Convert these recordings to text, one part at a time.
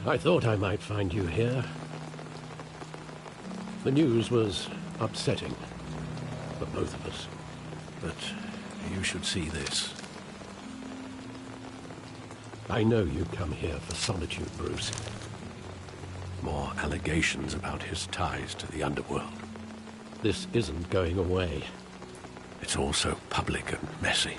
I thought I might find you here. The news was upsetting for both of us. But you should see this. I know you come here for solitude, Bruce. More allegations about his ties to the underworld. This isn't going away. It's all so public and messy.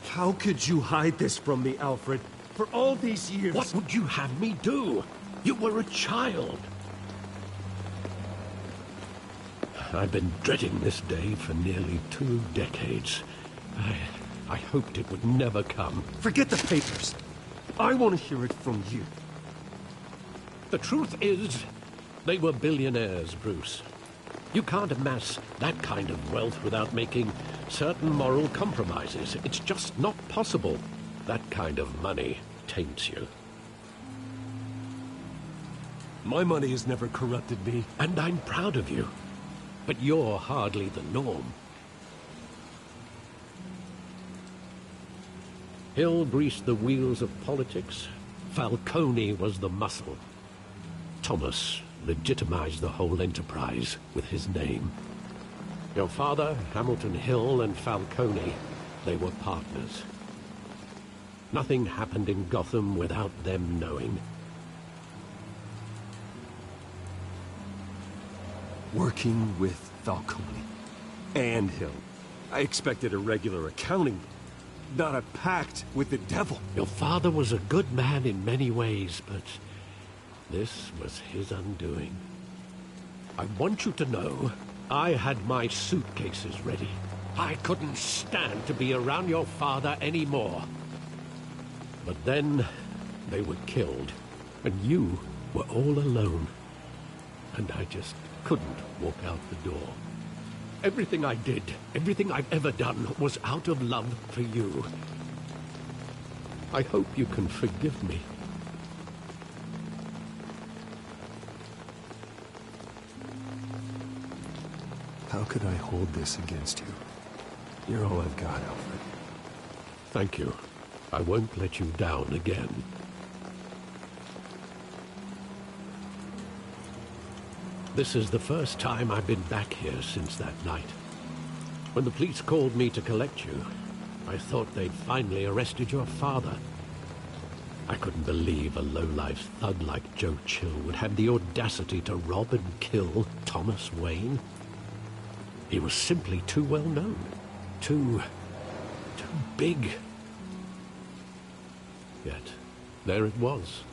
How could you hide this from me, Alfred? For all these years... What would you have me do? You were a child. I've been dreading this day for nearly 2 decades. I hoped it would never come. Forget the papers. I want to hear it from you. The truth is, they were billionaires, Bruce. You can't amass that kind of wealth without making certain moral compromises. It's just not possible. That kind of money taints you. My money has never corrupted me. And I'm proud of you. But you're hardly the norm. Hill greased the wheels of politics. Falcone was the muscle. Thomas legitimized the whole enterprise with his name. Your father, Hamilton Hill, and Falcone, they were partners. Nothing happened in Gotham without them knowing. Working with Falcone and Hill. I expected a regular accounting, not a pact with the devil. Your father was a good man in many ways, but this was his undoing. I want you to know, I had my suitcases ready. I couldn't stand to be around your father anymore. But then, they were killed, and you were all alone. And I just couldn't walk out the door. Everything I did, everything I've ever done, was out of love for you. I hope you can forgive me. How could I hold this against you? You're all I've got, Alfred. Thank you. I won't let you down again. This is the first time I've been back here since that night. When the police called me to collect you, I thought they'd finally arrested your father. I couldn't believe a low-life thug like Joe Chill would have the audacity to rob and kill Thomas Wayne. He was simply too well known. Too big. Yet, there it was.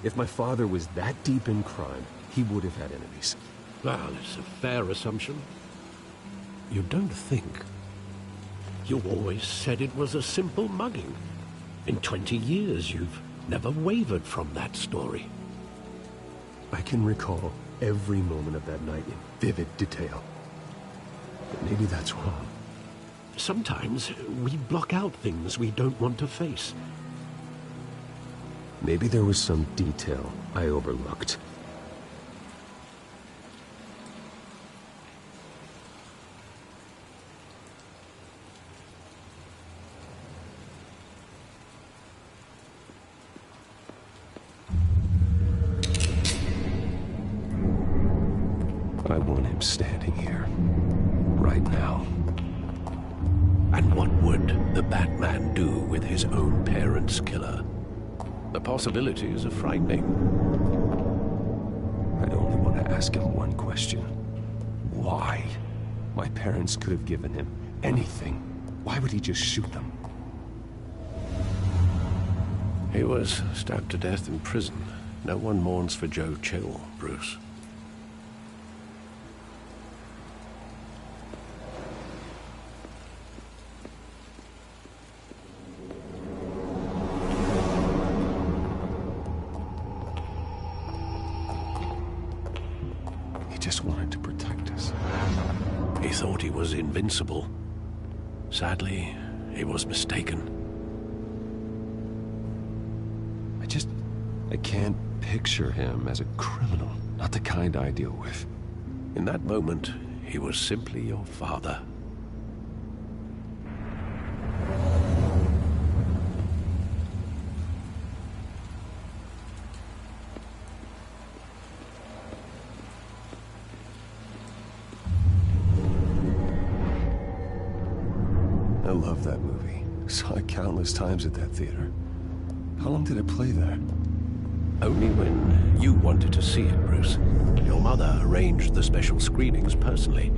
If my father was that deep in crime, he would have had enemies. Well, it's a fair assumption. You don't think. You always said it was a simple mugging. In 20 years, you've never wavered from that story. I can recall every moment of that night in vivid detail. But maybe that's wrong. Sometimes we block out things we don't want to face. Maybe there was some detail I overlooked. I want him standing here, right now. And what would the Batman do with his own parents' killer? The possibilities are frightening. I'd only want to ask him one question. Why? My parents could have given him anything. Why would he just shoot them? He was stabbed to death in prison. No one mourns for Joe Chill, Bruce. Just wanted to protect us. He thought he was invincible. Sadly, he was mistaken. I can't picture him as a criminal. Not the kind I deal with. In that moment, he was simply your father. love that movie. Saw it countless times at that theater. How long did it play there? Only when you wanted to see it, Bruce. Your mother arranged the special screenings personally.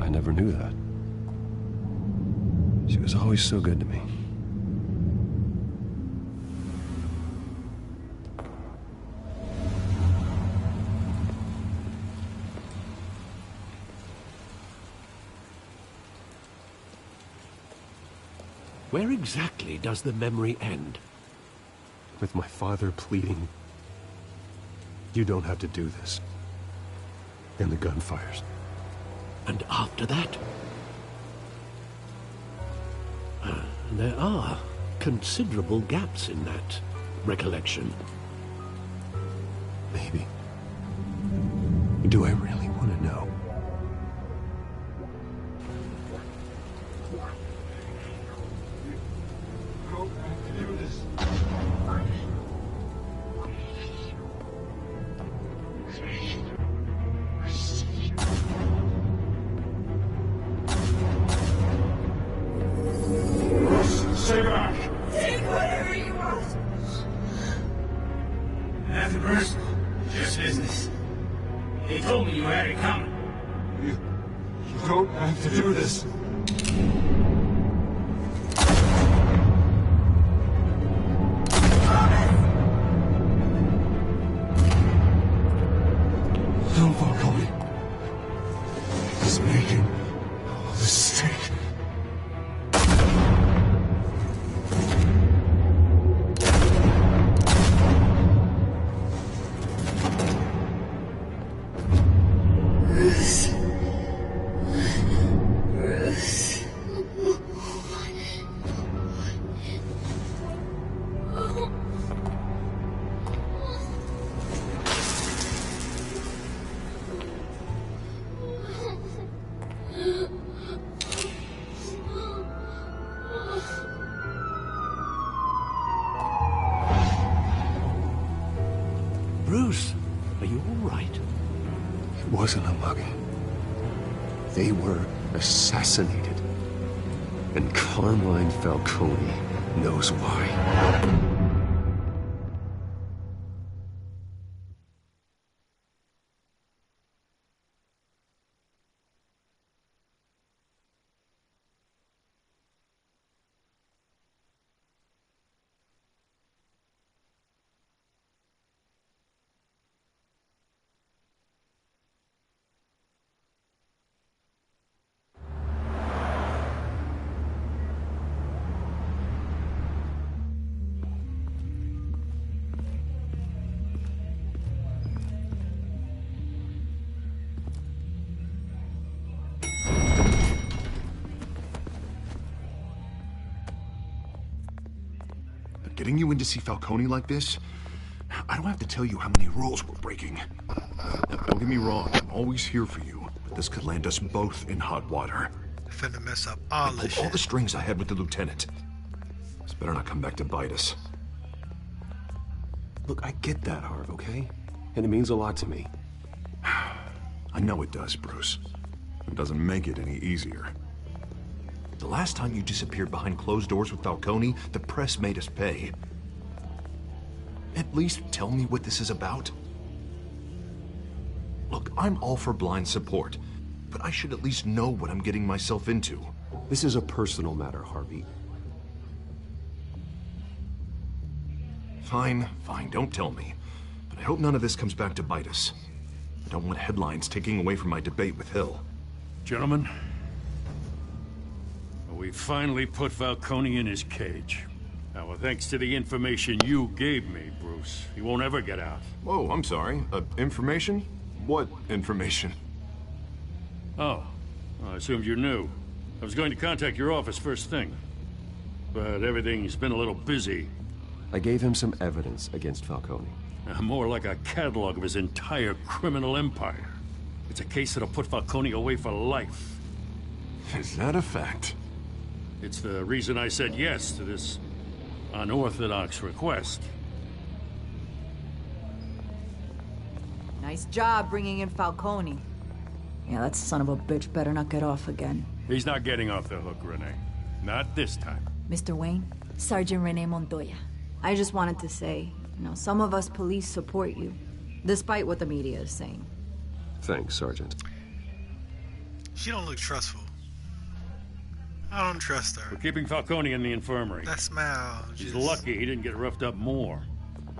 I never knew that. She was always so good to me. Where exactly does the memory end? With my father pleading, "You don't have to do this." And the gunfires. And after that? There are considerable gaps in that recollection. Maybe. Do I really want to know? Stay back! Take whatever you want! Nothing personal, just business. They told me you had it coming. You don't have to do this. Don't follow me. He's making a mistake. Bruce, are you all right? It wasn't a mugging. They were assassinated. And Carmine Falcone knows why. Getting you in to see Falcone like this? I don't have to tell you how many rules we're breaking. Now, don't get me wrong, I'm always here for you, but this could land us both in hot water. Finna mess up all this All shit. the strings I had with the lieutenant. This better not come back to bite us. Look, I get that, Harv, okay? And it means a lot to me. I know it does, Bruce. It doesn't make it any easier. The last time you disappeared behind closed doors with Falcone, the press made us pay. At least tell me what this is about. Look, I'm all for blind support, but I should at least know what I'm getting myself into. This is a personal matter, Harvey. Fine, don't tell me. But I hope none of this comes back to bite us. I don't want headlines taking away from my debate with Hill. Gentlemen, we finally put Falcone in his cage. Now, thanks to the information you gave me, Bruce, he won't ever get out. Whoa, I'm sorry. Information? What information? Oh, I assumed you knew. I was going to contact your office first thing. But everything's been a little busy. I gave him some evidence against Falcone. More like a catalog of his entire criminal empire. It's a case that'll put Falcone away for life. Is that a fact? It's the reason I said yes to this unorthodox request. Nice job bringing in Falcone. Yeah, that son of a bitch better not get off again. He's not getting off the hook, Renee. Not this time. Mr. Wayne, Sergeant Renee Montoya. I just wanted to say, some of us police support you, despite what the media is saying. Thanks, Sergeant. She don't look trustful. I don't trust her. We're keeping Falcone in the infirmary. That smile. He's lucky he didn't get roughed up more.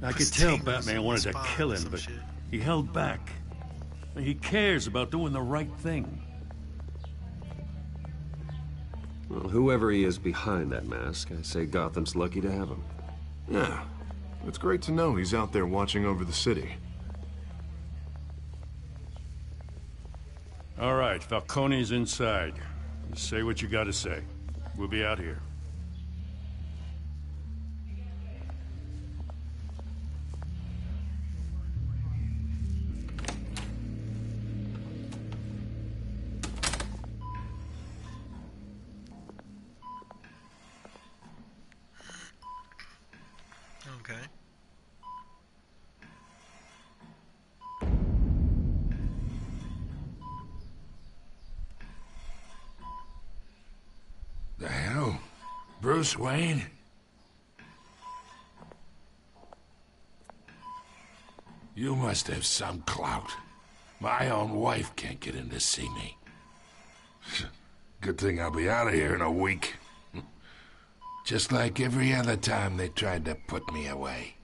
I could tell Batman wanted to kill him, but he held back. He cares about doing the right thing. Well, whoever he is behind that mask, I say Gotham's lucky to have him. Yeah, it's great to know he's out there watching over the city. All right, Falcone's inside. Just say what you gotta say. We'll be out here. Okay. The hell? Bruce Wayne? You must have some clout. My own wife can't get in to see me. Good thing I'll be out of here in a week. Just like every other time they tried to put me away.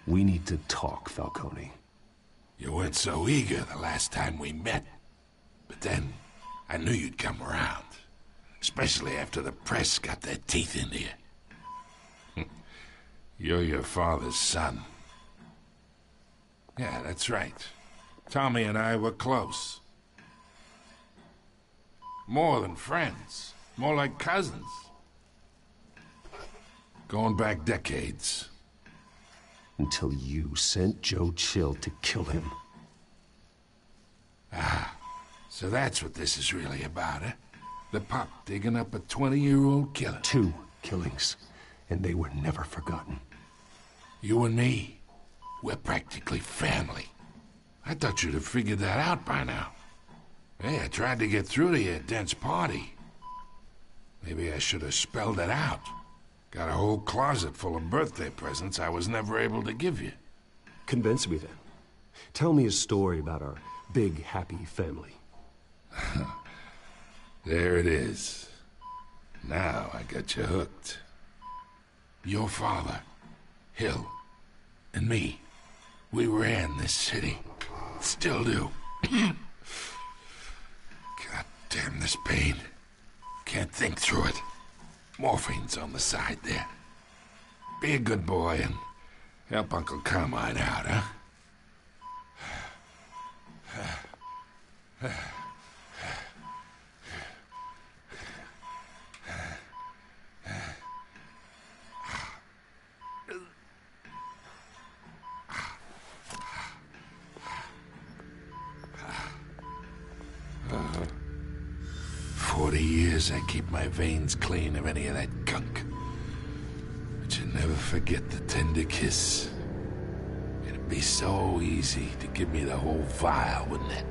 We need to talk, Falcone. You weren't so eager the last time we met. But then, I knew you'd come around. Especially after the press got their teeth into you. You're your father's son. Yeah, that's right. Tommy and I were close. More than friends. More like cousins. Going back decades. Until you sent Joe Chill to kill him. Ah, so that's what this is really about, eh? The pup digging up a 20-year-old killer. 2 killings, and they were never forgotten. You and me, we're practically family. I thought you'd have figured that out by now. Hey, I tried to get through to your dense party. Maybe I should have spelled it out. Got a whole closet full of birthday presents I was never able to give you. Convince me then. Tell me a story about our big, happy family. There it is. Now I got you hooked. Your father, Hill, and me, we ran this city. Still do. God damn this pain. Can't think through it. Morphine's on the side there. Be a good boy and help Uncle Carmine out, huh? 40 years I keep my veins clean of any of that gunk. But you never forget the tender kiss. It'd be so easy to give me the whole vial, wouldn't it?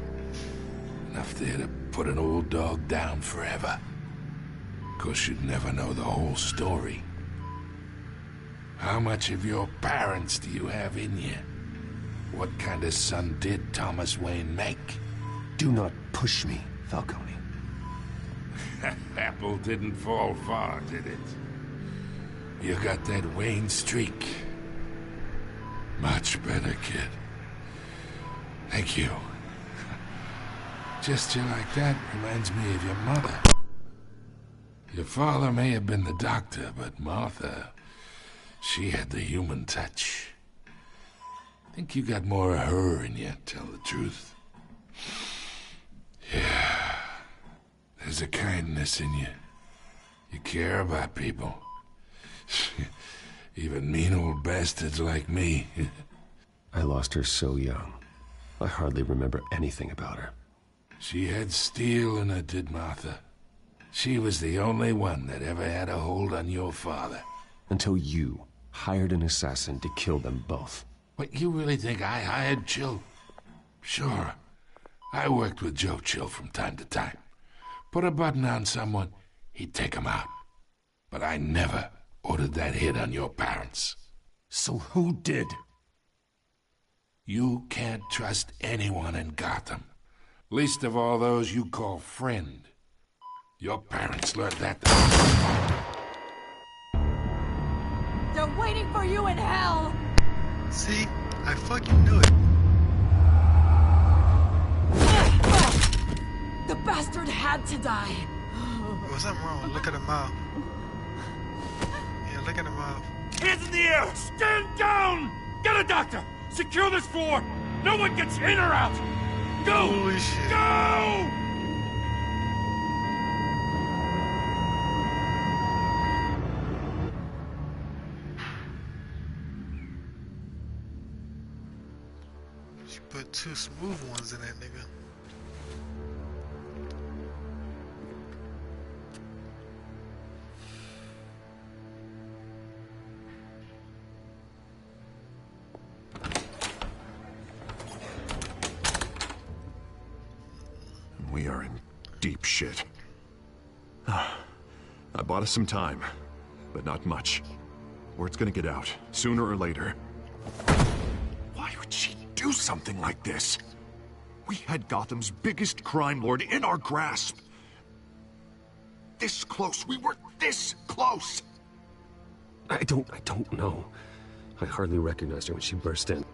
Enough there to put an old dog down forever. Of course, you'd never know the whole story. How much of your parents do you have in you? What kind of son did Thomas Wayne make? Do not push me, Falcone. Apple didn't fall far, did it? You got that Wayne streak. Much better, kid. Thank you. Gesture like that reminds me of your mother. Your father may have been the doctor, but Martha, she had the human touch. Think you got more of her in you, tell the truth. Yeah. There's a kindness in you. You care about people. Even mean old bastards like me. I lost her so young. I hardly remember anything about her. She had steel in her, did Martha. She was the only one that ever had a hold on your father. Until you hired an assassin to kill them both. What, you really think I hired Chill? Sure. I worked with Joe Chill from time to time. put a button on someone, he'd take him out. But I never ordered that hit on your parents. So who did? You can't trust anyone in Gotham. Least of all those you call friend. Your parents learned that. They're waiting for you in hell! See? I fucking knew it. The bastard had to die. Was something wrong? Look at the mouth. Yeah, look at the mouth. Hands in the air! Stand down! Get a doctor! Secure this floor! No one gets in or out! Go! Holy shit. Go! She put 2 smooth ones in that nigga. We are in deep shit. I bought us some time, but not much. Word's gonna get out, sooner or later. Why would she do something like this? We had Gotham's biggest crime lord in our grasp. This close, we were this close! I don't know. I hardly recognized her when she burst in.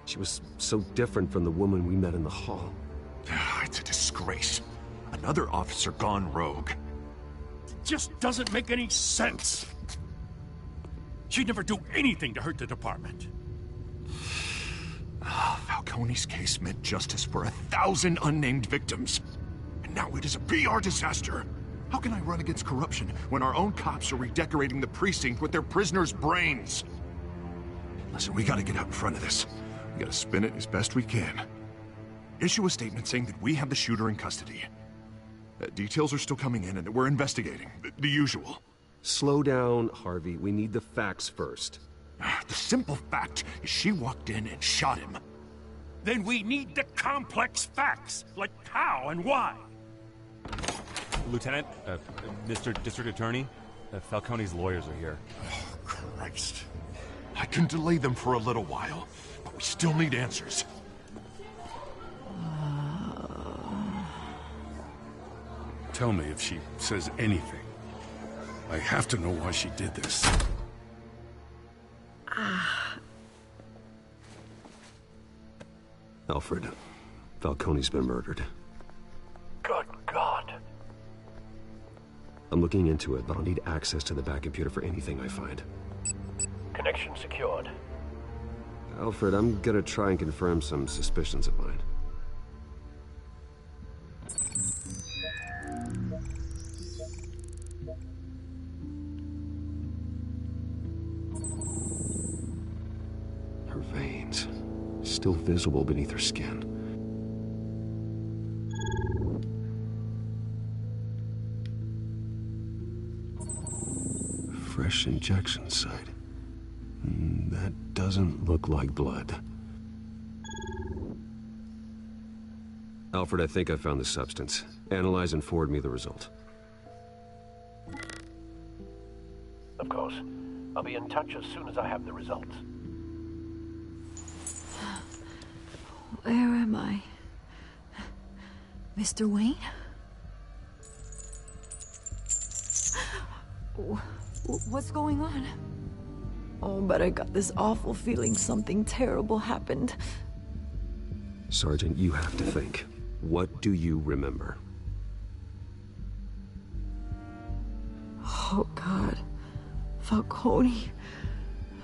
She was so different from the woman we met in the hall. It's a disgrace. Another officer gone rogue. It just doesn't make any sense. She'd never do anything to hurt the department. Falcone's case meant justice for 1,000 unnamed victims. And now it is a PR disaster. How can I run against corruption when our own cops are redecorating the precinct with their prisoners' brains? Listen, we gotta get out in front of this. We gotta spin it as best we can. Issue a statement saying that we have the shooter in custody. Details are still coming in and that we're investigating. The usual. Slow down, Harvey. We need the facts first. The simple fact is she walked in and shot him. Then we need the complex facts, like how and why. Lieutenant, Mr. District Attorney, Falcone's lawyers are here. Oh, Christ. I can delay them for a little while, but we still need answers. Tell me if she says anything. I have to know why she did this. Alfred, Falcone's been murdered. Good God. I'm looking into it, but I'll need access to the back computer for anything I find. Connection secured. Alfred, I'm gonna try and confirm some suspicions of mine. Her veins, still visible beneath her skin. Fresh injection site. That doesn't look like blood. Alfred, I think I found the substance. Analyze and forward me the result. Of course. I'll be in touch as soon as I have the results. Where am I? Mr. Wayne? What's going on? Oh, but I got this awful feeling something terrible happened. Sergeant, you have to think. What do you remember? Oh, God. Falcone.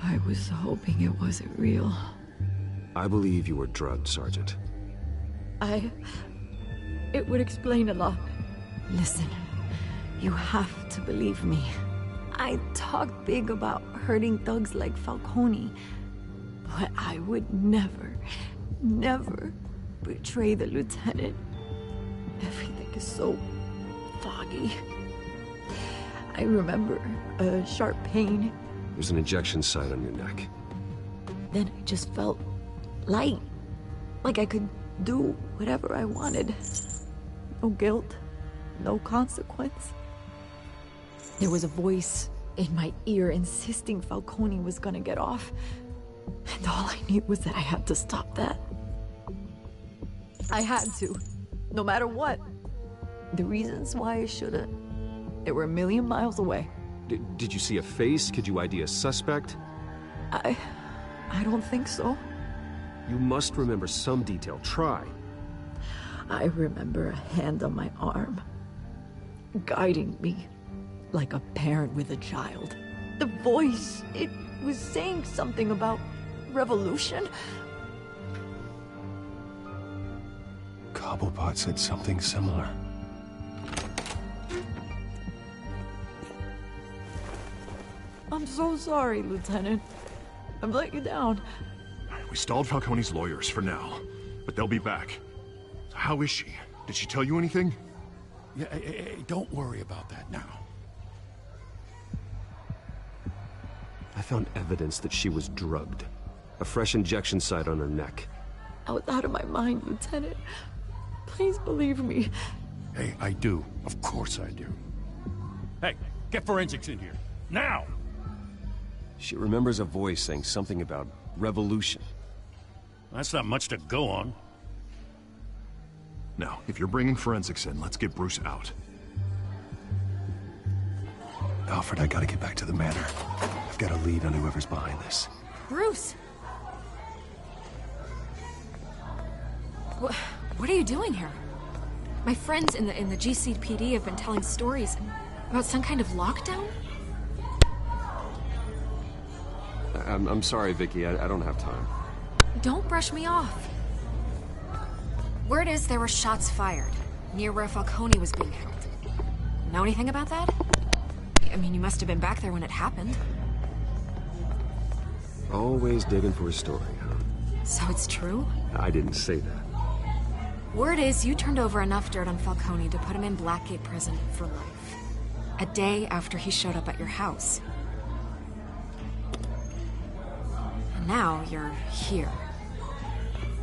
I was hoping it wasn't real. I believe you were drugged, Sergeant. It would explain a lot. Listen, you have to believe me. I talked big about hurting thugs like Falcone, but I would never, never betray the lieutenant. Everything is so foggy. I remember a sharp pain. There's an injection site on your neck. Then I just felt light, like I could do whatever I wanted. No guilt, no consequence. There was a voice in my ear insisting Falcone was gonna get off. And all I knew was that I had to stop that. I had to, no matter what. The reasons why I shouldn't, they were a million miles away. Did you see a face? Could you ID a suspect? I don't think so. You must remember some detail. Try. I remember a hand on my arm, guiding me like a parent with a child. The voice, it was saying something about revolution. Cobblepot said something similar. I'm so sorry, Lieutenant. I've let you down. We stalled Falcone's lawyers for now, but they'll be back. So how is she? Did she tell you anything? Yeah, hey, don't worry about that now. I found evidence that she was drugged. A fresh injection site on her neck. I was out of my mind, Lieutenant. Please believe me. Hey, I do. Of course I do. Hey, get forensics in here. Now! She remembers a voice saying something about revolution. That's not much to go on. Now, if you're bringing forensics in, let's get Bruce out. Alfred, I gotta get back to the manor. I've got a lead on whoever's behind this. Bruce! What are you doing here? My friends in the GCPD have been telling stories about some kind of lockdown? I'm sorry, Vicky. I don't have time. Don't brush me off. Word is there were shots fired near where Falcone was being held. Know anything about that? I mean, you must have been back there when it happened. Always digging for a story, huh? So it's true? I didn't say that. Word is you turned over enough dirt on Falcone to put him in Blackgate Prison for life. A day after he showed up at your house. And now you're here.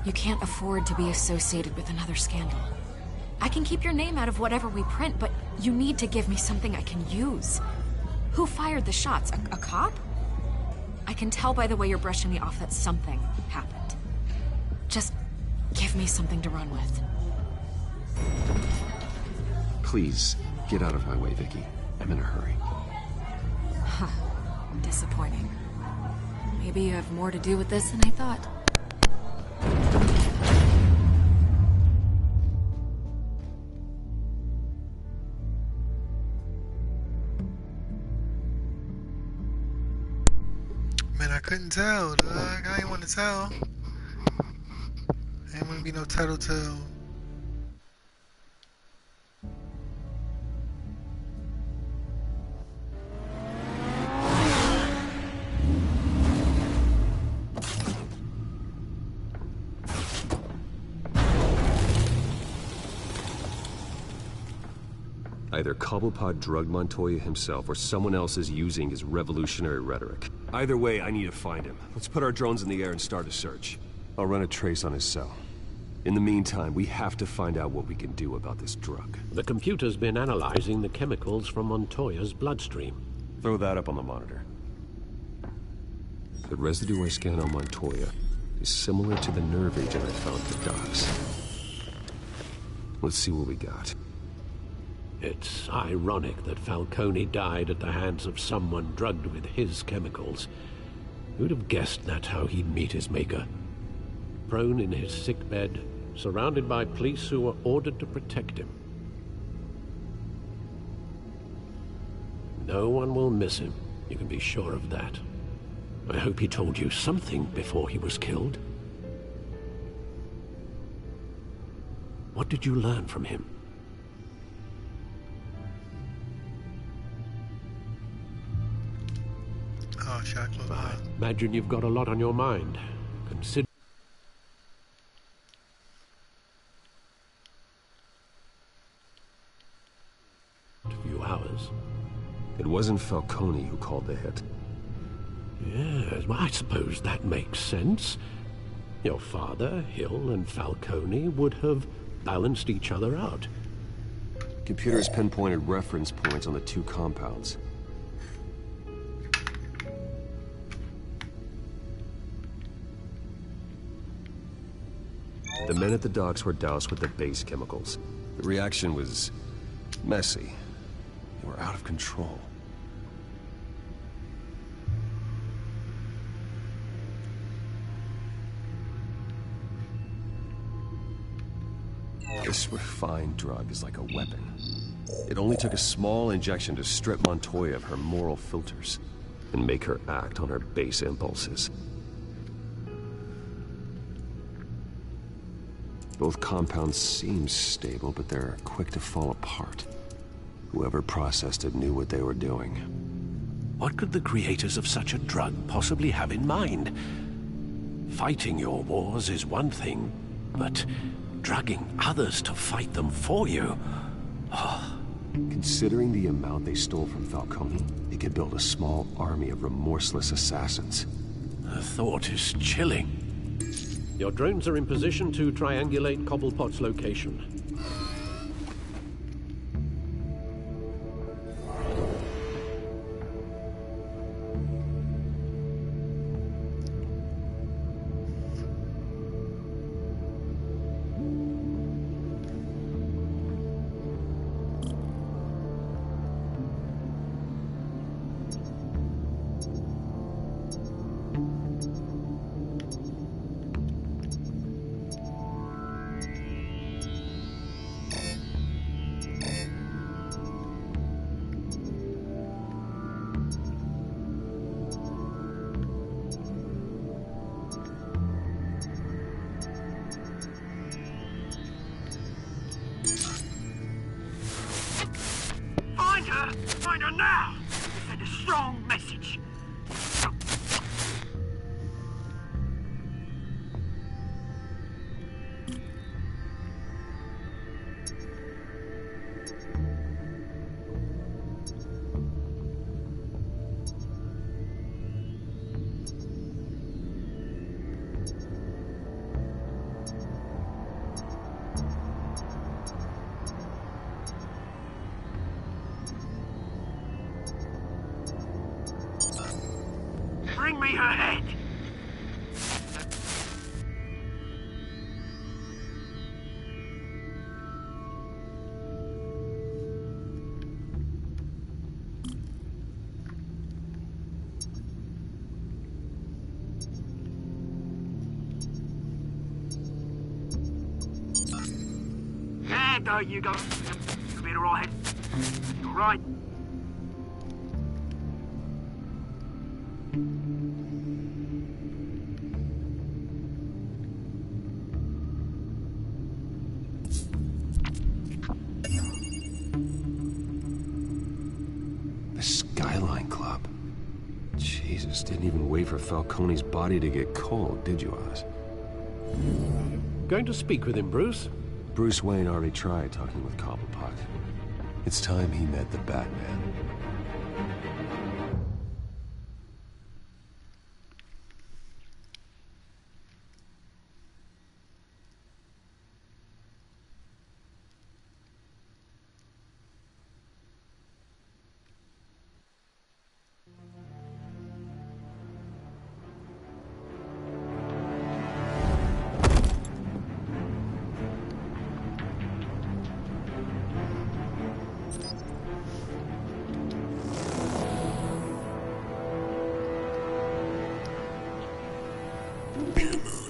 You can't afford to be associated with another scandal. I can keep your name out of whatever we print, but you need to give me something I can use. Who fired the shots? A cop? I can tell by the way you're brushing me off that something happened. Just give me something to run with. Please, get out of my way, Vicky. I'm in a hurry. Huh. Disappointing. Maybe you have more to do with this than I thought. Man, I couldn't tell, dog. I didn't want to tell. Ain't want to be no tattletale. Either Cobblepot drugged Montoya himself, or someone else is using his revolutionary rhetoric. Either way, I need to find him. Let's put our drones in the air and start a search. I'll run a trace on his cell. In the meantime, we have to find out what we can do about this drug. The computer's been analyzing the chemicals from Montoya's bloodstream. Throw that up on the monitor. The residue I scan on Montoya is similar to the nerve agent I found at the docks. Let's see what we got. It's ironic that Falcone died at the hands of someone drugged with his chemicals. Who'd have guessed that's how he'd meet his maker? Prone in his sickbed, surrounded by police who were ordered to protect him. No one will miss him, you can be sure of that. I hope he told you something before he was killed. What did you learn from him? Oh, Shackle. I imagine you've got a lot on your mind. Consider a few hours. It wasn't Falcone who called the hit. Yes, well, I suppose that makes sense. Your father, Hill, and Falcone would have balanced each other out. Computers pinpointed reference points on the two compounds. The men at the docks were doused with the base chemicals. The reaction was messy. They were out of control. This refined drug is like a weapon. It only took a small injection to strip Montoya of her moral filters and make her act on her base impulses. Both compounds seem stable, but they're quick to fall apart. Whoever processed it knew what they were doing. What could the creators of such a drug possibly have in mind? Fighting your wars is one thing, but drugging others to fight them for you? Oh. Considering the amount they stole from Falcone, they could build a small army of remorseless assassins. The thought is chilling. Your drones are in position to triangulate Cobblepot's location. Find her now! Send a strong message. Bring me her head! There you go. You'll be alright. You alright? The Skyline Club. Jesus, didn't even wait for Falcone's body to get cold, did you, Oz? Going to speak with him, Bruce? Bruce Wayne already tried talking with Cobblepot. It's time he met the Batman.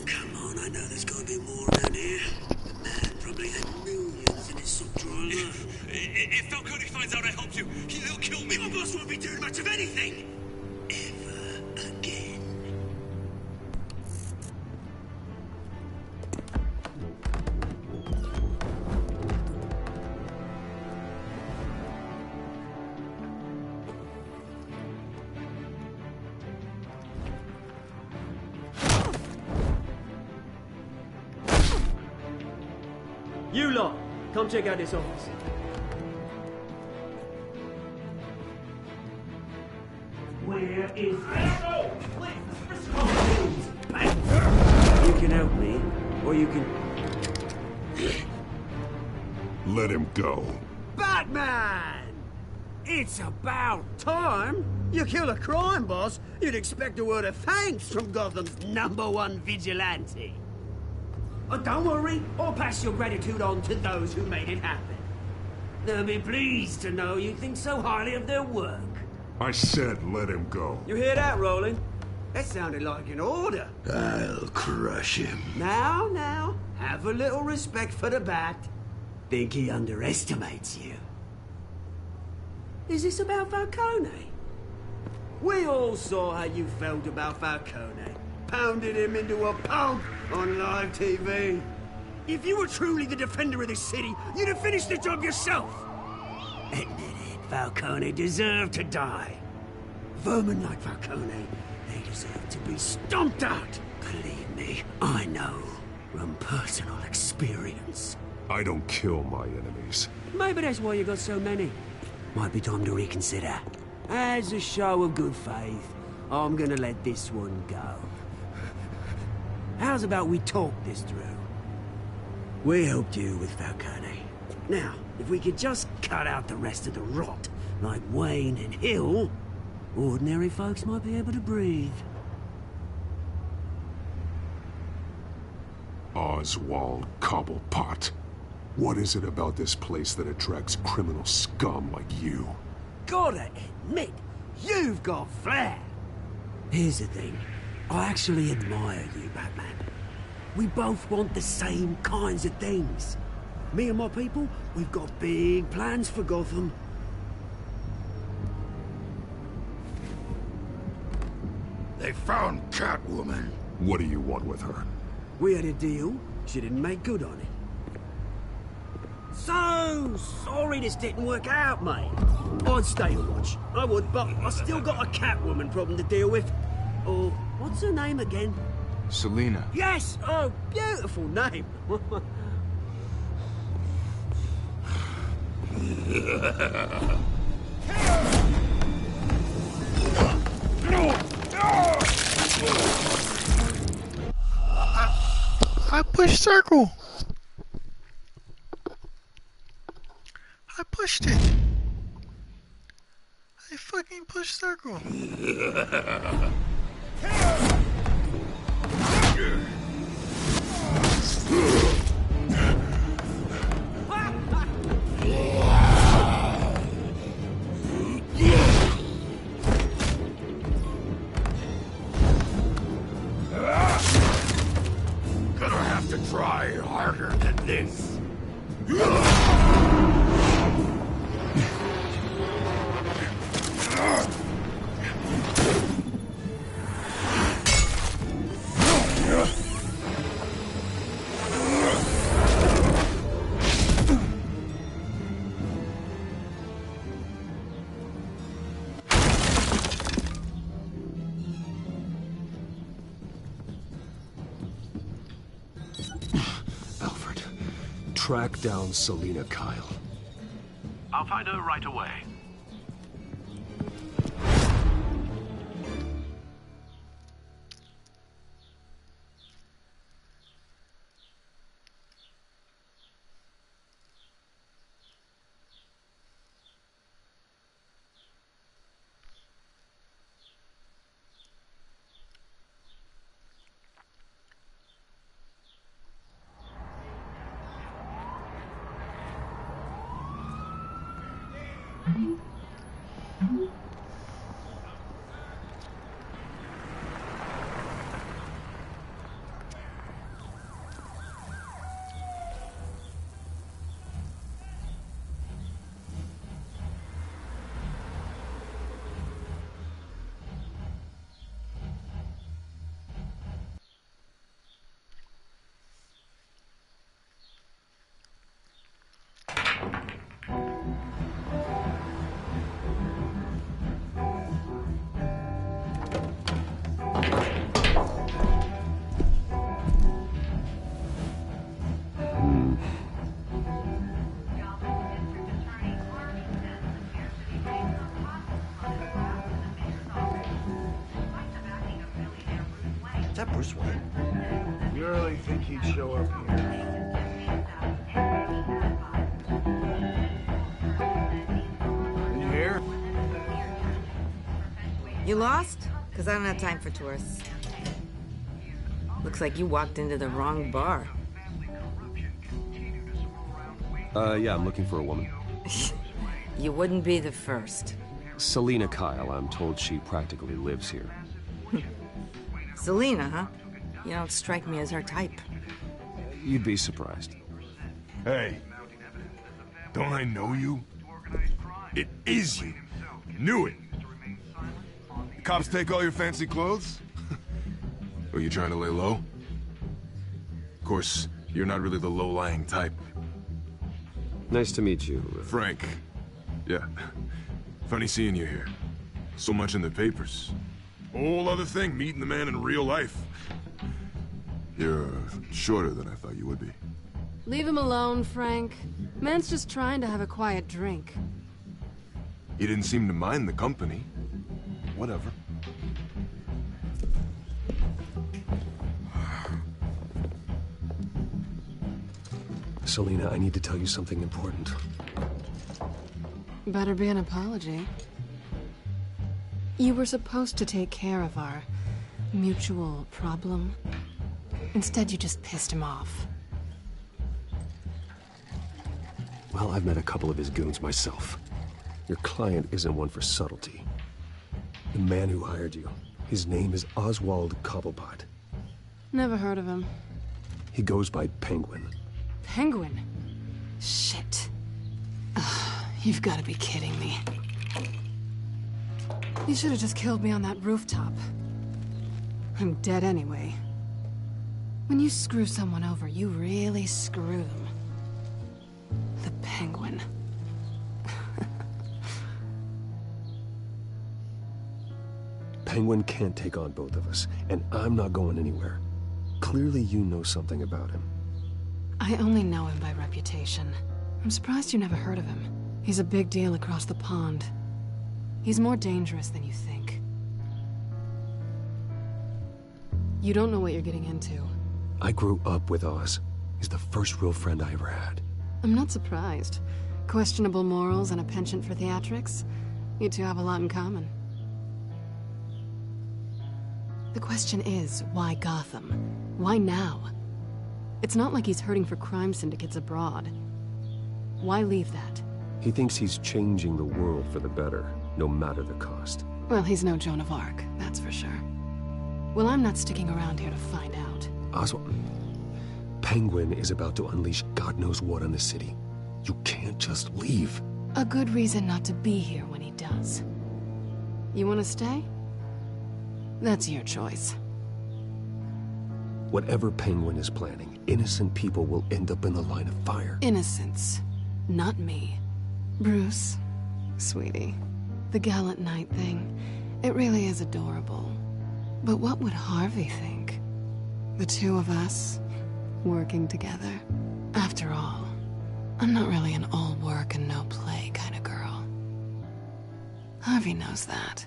Come on, I know there's gotta be more around here. The man probably had millions in his subdriver. If Falcone finds out I helped you, he'll kill me. Your boss won't be doing much of anything! Ever again. You lot, come check out this office. Where is No! You can help me, or you can... Let him go. Batman! It's about time. You kill a crime boss, you'd expect a word of thanks from Gotham's #1 vigilante. Oh, don't worry, I'll pass your gratitude on to those who made it happen. They'll be pleased to know you think so highly of their work. I said let him go. You hear that, Roland? That sounded like an order. I'll crush him. Now, have a little respect for the Bat. Think he underestimates you. Is this about Falcone? We all saw how you felt about Falcone. Pounded him into a pulp on live TV. If you were truly the defender of this city, you'd have finished the job yourself. Admit it, Falcone deserved to die. Vermin like Falcone, they deserve to be stomped out. Believe me, I know from personal experience. I don't kill my enemies. Maybe that's why you got so many. Might be time to reconsider. As a show of good faith, I'm gonna let this one go. How's about we talk this through? We helped you with Falcone. Now, if we could just cut out the rest of the rot, like Wayne and Hill, ordinary folks might be able to breathe. Oswald Cobblepot. What is it about this place that attracts criminal scum like you? Gotta admit, you've got flair. Here's the thing. I actually admire you, Batman. We both want the same kinds of things. Me and my people, we've got big plans for Gotham. They found Catwoman. What do you want with her? We had a deal. She didn't make good on it. So sorry this didn't work out, mate. I'd stay a watch. I would, but I still got a Catwoman problem to deal with. Oh, what's her name again? Selina. Yes! Oh, beautiful name. I pushed circle. I pushed it. I fucking pushed circle. Gonna have to try harder than this. Track down Selina Kyle. I'll find her right away. Is that Bruce Wayne? You really think he'd show up here? You lost? Because I don't have time for tourists. Looks like you walked into the wrong bar. Yeah, I'm looking for a woman. You wouldn't be the first. Selina Kyle, I'm told she practically lives here. Selina, huh? You don't strike me as her type. You'd be surprised. Hey, don't I know you? It is you. Knew it. The cops take all your fancy clothes? Are you trying to lay low? Of course, you're not really the low-lying type. Nice to meet you. Frank. Yeah. Funny seeing you here. So much in the papers. Whole other thing, meeting the man in real life. You're shorter than I thought you would be. Leave him alone, Frank. Man's just trying to have a quiet drink. You didn't seem to mind the company. Whatever. Selina, I need to tell you something important. Better be an apology. You were supposed to take care of our mutual problem. Instead, you just pissed him off. Well, I've met a couple of his goons myself. Your client isn't one for subtlety. The man who hired you, his name is Oswald Cobblepot. Never heard of him. He goes by Penguin. Penguin? Shit. Ugh, you've got to be kidding me. You should have just killed me on that rooftop. I'm dead anyway. When you screw someone over, you really screw them. The Penguin. Penguin can't take on both of us, and I'm not going anywhere. Clearly you know something about him. I only know him by reputation. I'm surprised you never heard of him. He's a big deal across the pond. He's more dangerous than you think. You don't know what you're getting into. I grew up with Oz. He's the first real friend I ever had. I'm not surprised. Questionable morals and a penchant for theatrics. You two have a lot in common. The question is, why Gotham? Why now? It's not like he's hurting for crime syndicates abroad. Why leave that? He thinks he's changing the world for the better, no matter the cost. Well, he's no Joan of Arc, that's for sure. Well, I'm not sticking around here to find out. Oswald, Penguin is about to unleash God knows what on the city. You can't just leave. A good reason not to be here when he does. You want to stay? That's your choice. Whatever Penguin is planning, innocent people will end up in the line of fire. Innocence. Not me. Bruce, sweetie, the gallant knight thing, it really is adorable. But what would Harvey think? The two of us, working together. After all, I'm not really an all work and no play kind of girl. Harvey knows that.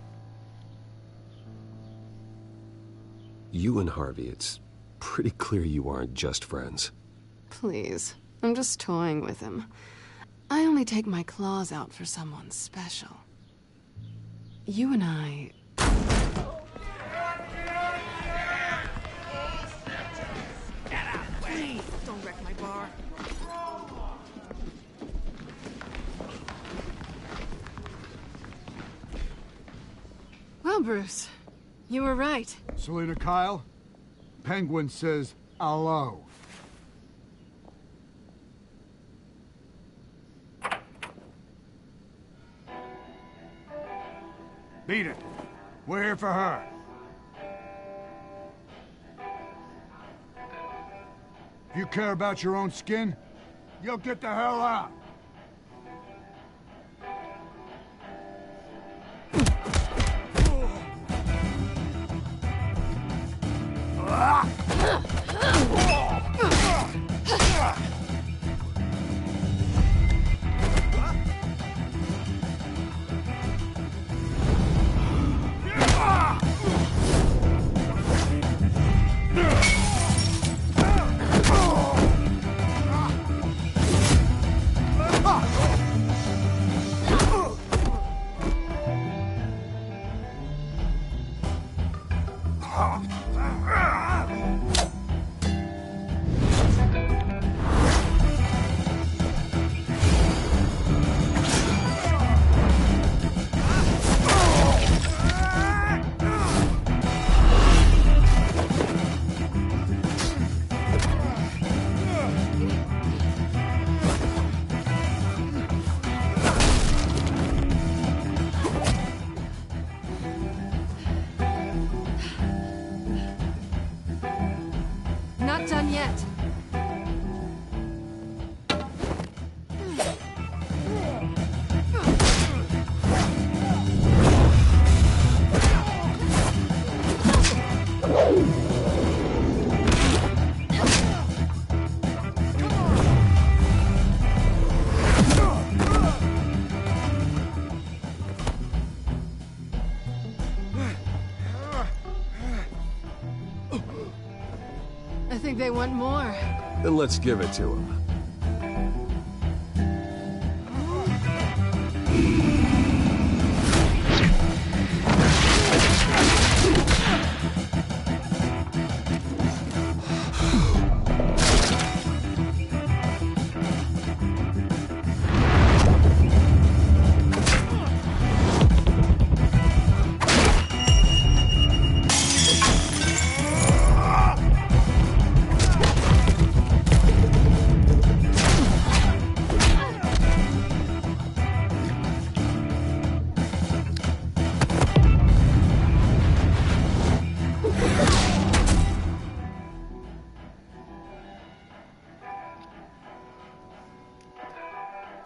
You and Harvey, it's pretty clear you aren't just friends. Please, I'm just toying with him. I only take my claws out for someone special. You and I... Please, don't wreck my bar. Well, Bruce, you were right. Selina Kyle, Penguin says hello. Beat it. We're here for her. If you care about your own skin, you'll get the hell out. yet. I think they want more. Then let's give it to him.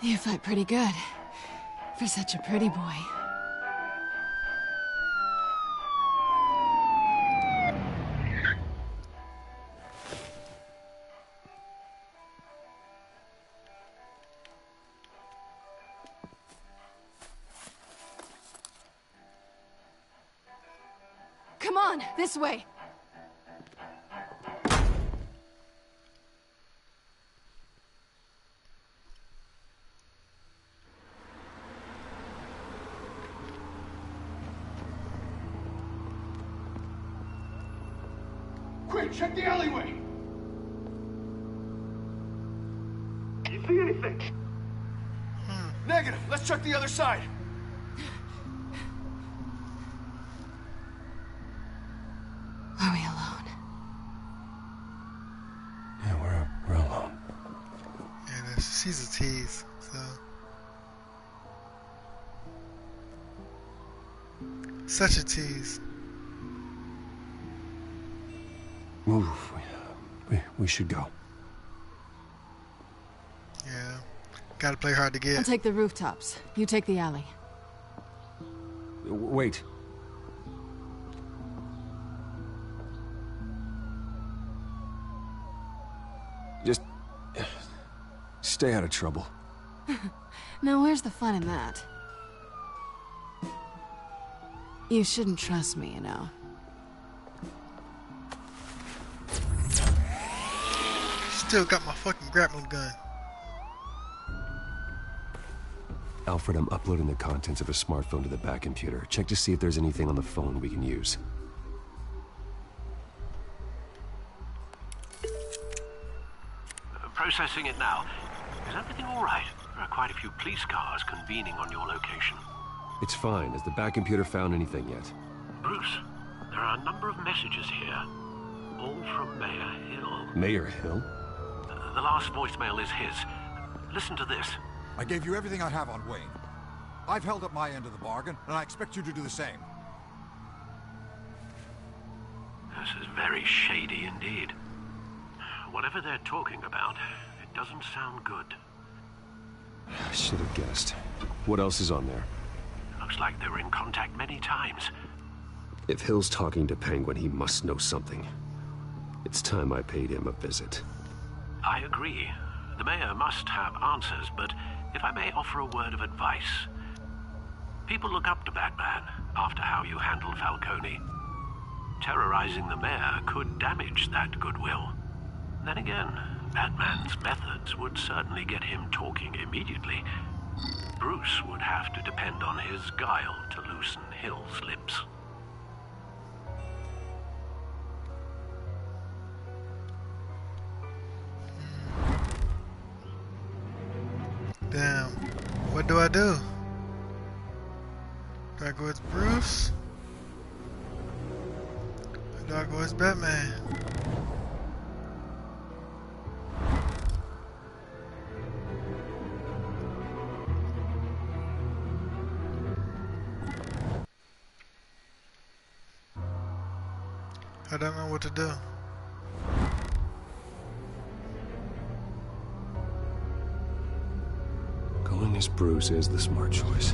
You fight pretty good. For such a pretty boy. Come on, this way. Quick, check the alleyway! You see anything? Negative. Let's check the other side. Are we alone? Yeah, we're alone. Yeah, she's a tease, so. Such a tease. Move. We should go. Yeah. Gotta play hard to get. I'll take the rooftops. You take the alley. Wait. Just stay out of trouble. Now where's the fun in that? You shouldn't trust me, you know. Still got my fucking grappling gun. Alfred, I'm uploading the contents of a smartphone to the back computer. Check to see if there's anything on the phone we can use. Processing it now. Is everything all right? There are quite a few police cars convening on your location. It's fine. Has the back computer found anything yet? Bruce, there are a number of messages here. All from Mayor Hill. Mayor Hill? The last voicemail is his. Listen to this. I gave you everything I have on Wayne. I've held up my end of the bargain, and I expect you to do the same. This is very shady indeed. Whatever they're talking about, it doesn't sound good. I should have guessed. What else is on there? Looks like they were in contact many times. If Hill's talking to Penguin, he must know something. It's time I paid him a visit. I agree. The mayor must have answers, but if I may offer a word of advice. People look up to Batman after how you handled Falcone. Terrorizing the mayor could damage that goodwill. Then again, Batman's methods would certainly get him talking immediately. Bruce would have to depend on his guile to loosen Hill's lips. Damn. What do I do? Do I go as Bruce? Or do I go as Batman? I don't know what to do. Bruce is the smart choice.